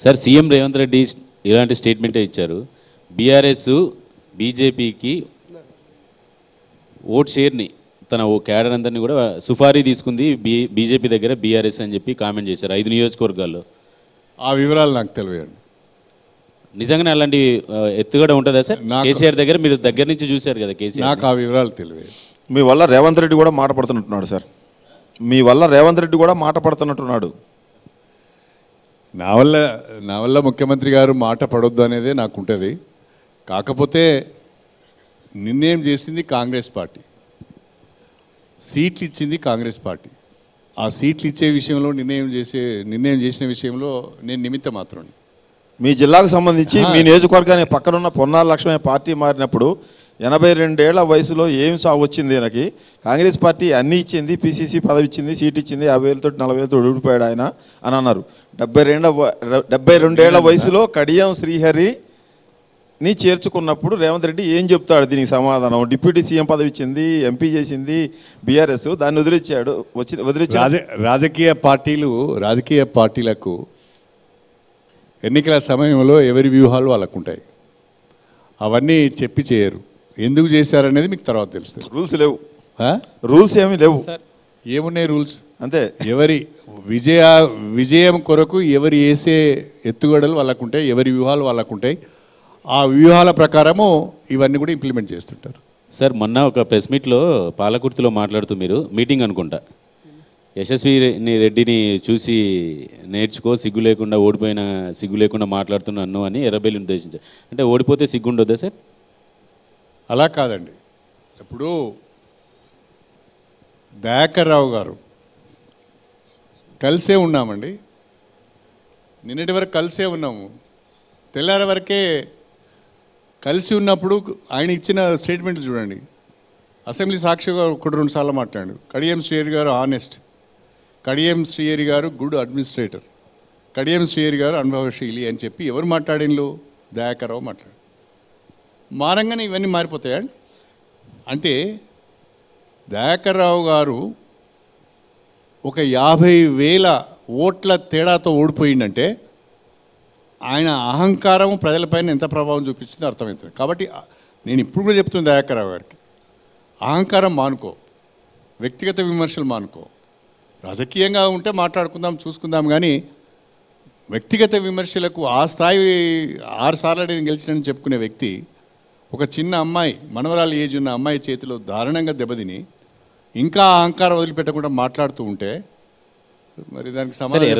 Sir CM Revanth Reddy ఇలాంటి స్టేట్మెంటే ఇచ్చారు. BRS బీజేపీకి ఓట్ షేర్ని తన ఓ క్యాడర్ అందరినీ కూడా సుఫారీ తీసుకుంది బీజేపీ దగ్గర బీఆర్ఎస్ అని చెప్పి కామెంట్ చేశారు 5 నియోజకవర్గాల్లో. ఆ వివరాలు నాకు తెలియదు. నిజంగానే అలాంటి ఎత్తుగడ ఉంటుందా సార్? కేసీఆర్ దగ్గర మీరు దగ్గర నుంచి చూశారు కదా కేసీఆర్. నాకు ఆ వివరాలు తెలియదు. మీ వల్ల రేవంత్ రెడ్డి కూడా మాట పడుతున్నట్టున్నాడు సార్. మీ వల్ల రేవంత్ రెడ్డి కూడా మాట పడుతున్నట్టున్నాడు. నా వల్ల ముఖ్యమంత్రి గారు మాట పడొద్దు అనేదే నాకు ఉంటుంది. కాకపోతే నిర్ణయం చేసింది కాంగ్రెస్ పార్టీ, సీట్లు ఇచ్చింది కాంగ్రెస్ పార్టీ. ఆ సీట్లు ఇచ్చే విషయంలో నిర్ణయం చేసిన విషయంలో నేను నిమిత్త మాత్రం. మీ జిల్లాకు సంబంధించి మీ నియోజకవర్గానికి పక్కనున్న పొన్నాల లక్ష్మయ్య పార్టీ మారినప్పుడు 82 ఏళ్ల వయసులో ఏం సాగు వచ్చింది ఆయనకి? కాంగ్రెస్ పార్టీ అన్నీ ఇచ్చింది, పిసిసి పదవి ఇచ్చింది, సీట్ ఇచ్చింది, 50,000 40,000 ఓడిపోయాడు ఆయన అని అన్నారు. 72 ఏళ్ల వయసులో కడియం శ్రీహరిని చేర్చుకున్నప్పుడు రేవంత్ రెడ్డి ఏం చెప్తాడు దీనికి సమాధానం? డిప్యూటీ సీఎం పదవి ఇచ్చింది, ఎంపీ చేసింది బీఆర్ఎస్, దాన్ని వదిలిచ్చాడు. రాజకీయ పార్టీలకు ఎన్నికల సమయంలో ఎవరి వ్యూహాలు వాళ్ళకు ఉంటాయి. అవన్నీ చెప్పి చేయరు. ఎందుకు చేశారనేది మీకు తర్వాత తెలుస్తుంది. రూల్స్ లేవు, రూల్స్ ఏమీ లేవు. ఏమున్నాయి రూల్స్? అంతే. ఎవరి విజయం కొరకు ఎవరు వేసే ఎత్తుగడలు వాళ్ళకు ఉంటాయి, ఎవరి వ్యూహాలు వాళ్ళకు ఉంటాయి. ఆ వ్యూహాల ప్రకారము ఇవన్నీ కూడా ఇంప్లిమెంట్ చేస్తుంటారు. సార్ మొన్న ఒక ప్రెస్ మీట్లో పాలకుర్తిలో మాట్లాడుతూ మీరు మీటింగ్ అనుకుంటా, యశస్విని రెడ్డిని చూసి నేర్చుకో, సిగ్గు లేకుండా ఓడిపోయిన సిగ్గు లేకుండా మాట్లాడుతున్నాను అని ఎర్రబెల్లి ఉద్దేశించారు. అంటే ఓడిపోతే సిగ్గు ఉండొద్దా సార్? అలా కాదండి. ఇప్పుడు దయాకర్ రావు గారు కలిసే ఉన్నామండి, నిన్నటి వరకు కలిసే ఉన్నాము. తెల్లారి వరకే కలిసి ఉన్నప్పుడు ఆయన ఇచ్చిన స్టేట్మెంట్లు చూడండి. అసెంబ్లీ సాక్షిగా 1-2 సార్లు మాట్లాడాడు. కడియం శ్రీహరి గారు ఆనెస్ట్, కడియం శ్రీహరి గారు గుడ్ అడ్మినిస్ట్రేటర్, కడియం శ్రీహరి గారు అనుభవశీలి అని చెప్పి ఎవరు మాట్లాడినలు? దయాకర్ రావు మాట్లాడు. మారంగానే ఇవన్నీ మారిపోతాయండి. అంటే దయాకర్ రావు గారు ఒక 50,000 ఓట్ల తేడాతో ఓడిపోయిందంటే ఆయన అహంకారం ప్రజలపైన ఎంత ప్రభావం చూపించిందో అర్థమవుతుంది. కాబట్టి నేను ఇప్పుడు కూడా చెప్తున్నా దయాకర్ రావు గారికి, అహంకారం మానుకో, వ్యక్తిగత విమర్శలు మానుకో. రాజకీయంగా ఉంటే మాట్లాడుకుందాం, చూసుకుందాం, కానీ వ్యక్తిగత విమర్శలకు ఆ స్థాయి 6 సార్లు నేను గెలిచినని చెప్పుకునే వ్యక్తి ఒక చిన్న అమ్మాయి, మనవరాలు ఏజ్ ఉన్న అమ్మాయి చేతిలో దారుణంగా దెబ్బతిని ఇంకా అహంకారం వదిలిపెట్టకుండా మాట్లాడుతూ ఉంటే మరి దానికి సమాధానం